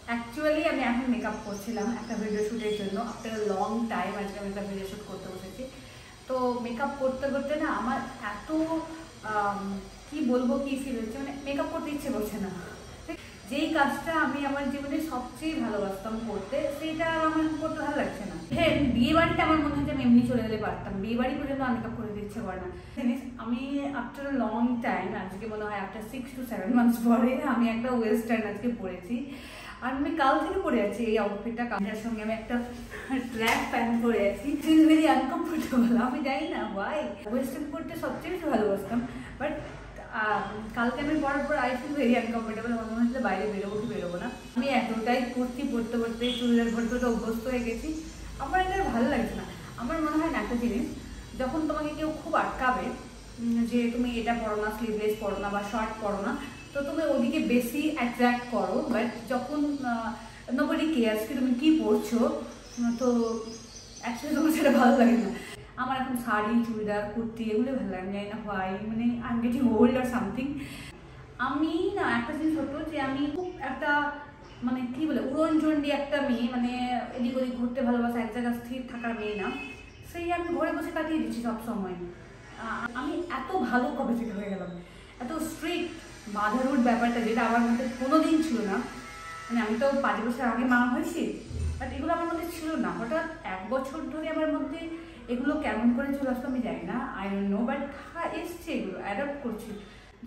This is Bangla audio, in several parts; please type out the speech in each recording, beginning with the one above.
অ্যাকচুয়ালি আমি এখন মেকআপ করছিলাম একটা ভিডিও শ্যুটের জন্য। আফটার লং টাইম আজকে আমি একটা ভিডিও শ্যুট করতে বসেছি। তো মেকআপ করতে করতে না আমার এত কি বলবো, কি ফিল হচ্ছে, মানে মেকআপ করতে ইচ্ছে করছে না। যেই কাজটা আমি আমার জীবনে সবচেয়ে ভালোবাসতাম করতে, সেইটা আমার করতে ভালো লাগছে না। হ্যাঁ, বিয়ে বাড়িতে আমার মনে হয় যে আমি এমনি চলে গেলে পারতাম, বিয়ে বাড়ি পর্যন্ত মেকআপ করে দিচ্ছে করে না। জিনিস আমি আফটার লং টাইম, আজকে মনে হয় আফটার 6 to 7 months পরে আমি একটা ওয়েস্টার্ন আজকে পরেছি। আর আমি কাল থেকে পরে আছি এই আউটফিটটা। কাজের সঙ্গে আমি একটা ট্র্যাক প্যান্ট পরে আছি, ভেরি আনকমফোর্টেবল। আমি জানি না ওয়াই, ওয়েস্টার্ন পরতে সবচেয়ে বেশি ভালোবাসতাম, বাট কালকে আমি পরার পর আই ফিল ভেরি আনকমফোর্টেবল। আমার মনে হচ্ছে বাইরে বেরোবো কি বেরোবো না। আমি এতটাই কুর্তি পরতে পরতে চুড়িদার পরতে অভ্যস্ত হয়ে গেছি, আমার এটা ভালো লাগছে না। আমার মনে হয় না একটা জিনিস, যখন তোমাকে কেউ খুব আটকাবে যে তুমি এটা পরো না, স্লিভলেস পরো না বা শর্ট পরো না, তো তুমি ওদিকে বেশি অ্যাট্রাক্ট করো। বাট যখন নোবডি কেয়ারস কি তুমি কি পরছো, তো অ্যাকচুয়ালি তোমার সেটা ভালো লাগে না। আমার এখন শাড়ি, চুড়িদার, কুর্তি এগুলো ভালো লাগে, জানি না হোয়াই, মানে I am getting old or something. আমি না একটা জিনিস হতো যে আমি খুব একটা মানে কি বলে উড়নচণ্ডী একটা মেয়ে, মানে এদিক ওদিক ঘুরতে ভালোবাসা, এক জায়গায় স্থির থাকার মেয়ে না। সেই আমি ঘরে বসে কাটিয়ে দিচ্ছি সব সময়। আমি এত ভালো কবে থেকে হয়ে গেলাম, এত স্ট্রিক্ট মাদারহুড ব্যাপারটা, যেটা আমার মধ্যে কোনোদিন ছিল না। মানে আমি তো 5 বছর আগে মা হয়েছি, বাট এগুলো আমার মধ্যে ছিল না। হঠাৎ 1 বছর ধরে আমার মধ্যে এগুলো কেমন করে চলে আসতো আমি জানি না, আই ডোন্ট নো। বাট হ্যাঁ, এসছে, এগুলো অ্যাডপ্ট করছি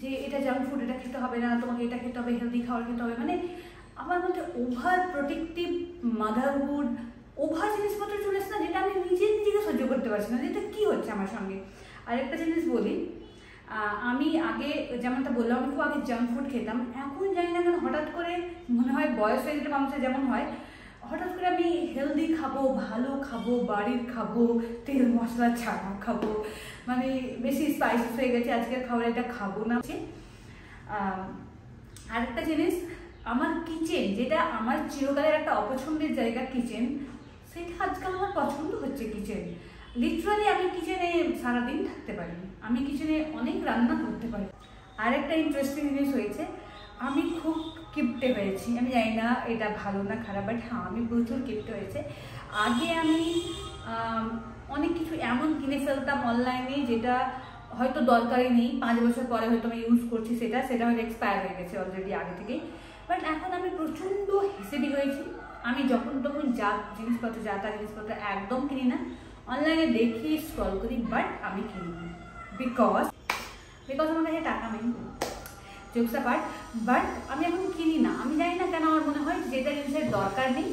যে এটা জাঙ্ক ফুড, এটা খেতে হবে না, তোমাকে এটা খেতে হবে, হেলদি খাবার খেতে হবে। মানে আমার মধ্যে ওভার প্রোটেক্টিভ মাদারহুড, ওভার জিনিসপত্র চলে আসছে না, যেটা আমি নিজেকে সহ্য করতে পারছি না, যেটা কী হচ্ছে আমার সঙ্গে। আরেকটা জিনিস বলি, আমি আগে যেমনটা বললাম, আমি খুব আগে জাঙ্ক ফুড খেতাম। এখন জানি না কেন হঠাৎ করে মনে হয় বয়স হয়ে গেলে মানুষের যেমন হয়, হঠাৎ করে আমি হেলদি খাবো, ভালো খাবো, বাড়ির খাবো, তেল মশলা ছাড়া খাবো, মানে বেশি স্পাইসি হয়ে গেছে আজকের খাবার, এটা খাবো না। আরেকটা জিনিস, আমার কিচেন, যেটা আমার চিরকালের একটা অপছন্দের জায়গা কিচেন, সেটা আজকাল আমার পছন্দ হচ্ছে কিচেন। লিটারালি আমি কিচেনে সারাদিন থাকতে পারি, আমি কিচেনে অনেক রান্না করতে পারি। আরেকটা ইন্টারেস্টিং জিনিস হয়েছে, আমি খুব কিপটে হয়েছি। আমি জানি না এটা ভালো না খারাপ, বাট হ্যাঁ আমি প্রচুর কিপটে হয়েছে। আগে আমি অনেক কিছু এমন কিনে ফেলতাম অনলাইনে, যেটা হয়তো দরকারই নেই, 5 বছর পরে হয়তো আমি ইউজ করছি, সেটা হয়তো এক্সপায়ার হয়ে গেছে অলরেডি আগে থেকেই। বাট এখন আমি প্রচণ্ড হিসেবি হয়েছি। আমি যখন তখন যা তা জিনিসপত্র একদম কিনি না, অনলাইনে দেখি, স্ক্রল করি, বাট আমি কিনি না। বিকজ আমার কাছে টাকা নেই, জোকস অ্যাপার্ট। বাট আমি এখন কিনি না, আমি জানি না কেন। আমার মনে হয় যেটা জিনিসের দরকার নেই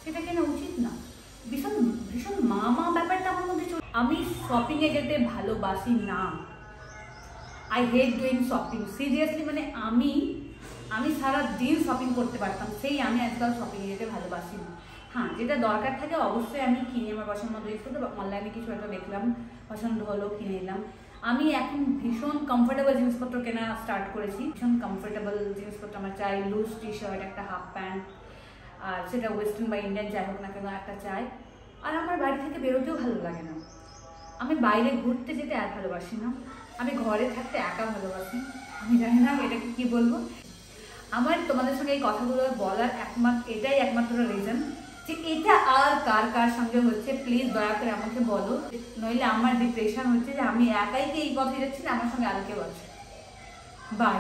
সেটা কেনা উচিত না। ভীষণ ভীষণ মা ব্যাপারটা আমার মধ্যে চলে। আমি শপিংয়ে যেতে ভালোবাসি না, I hate doing shopping seriously. মানে আমি সারা দিন শপিং করতে পারতাম, সেই আমি আজকাল শপিংয়ে যেতে ভালোবাসি না। হ্যাঁ, যেটা দরকার থাকে অবশ্যই আমি কিনি, আমার পছন্দ মতো জিনিস করতে। অনলাইনে কিছু একটা দেখলাম, পছন্দ হলো, কিনে নিলাম। আমি এখন ভীষণ কমফোর্টেবল জিনিসপত্র কেনা স্টার্ট করেছি। ভীষণ কমফোর্টেবল জিনিসপত্র আমার চাই, লুজ টি শার্ট, একটা হাফ প্যান্ট, আর সেটা ওয়েস্টার্ন বা ইন্ডিয়ান যাই হোক না কেন একটা চাই। আর আমার বাড়ি থেকে বেরোতেও ভালো লাগে না, আমি বাইরে ঘুরতে যেতে আর ভালোবাসি না, আমি ঘরে থাকতে একা ভালোবাসি। আমি জানি না এটাকে কি বলবো। আমার তোমাদের সঙ্গে এই কথাগুলো বলার এটাই একমাত্র রিজন যে এটা আর কার সঙ্গে হচ্ছে, প্লিজ দয়া করে আমাকে বলো, নইলে আমার ডিপ্রেশন হচ্ছে যে আমি একাই কি এই কথা যাচ্ছি না, আমার সঙ্গে আর কেউ আছে। বাই।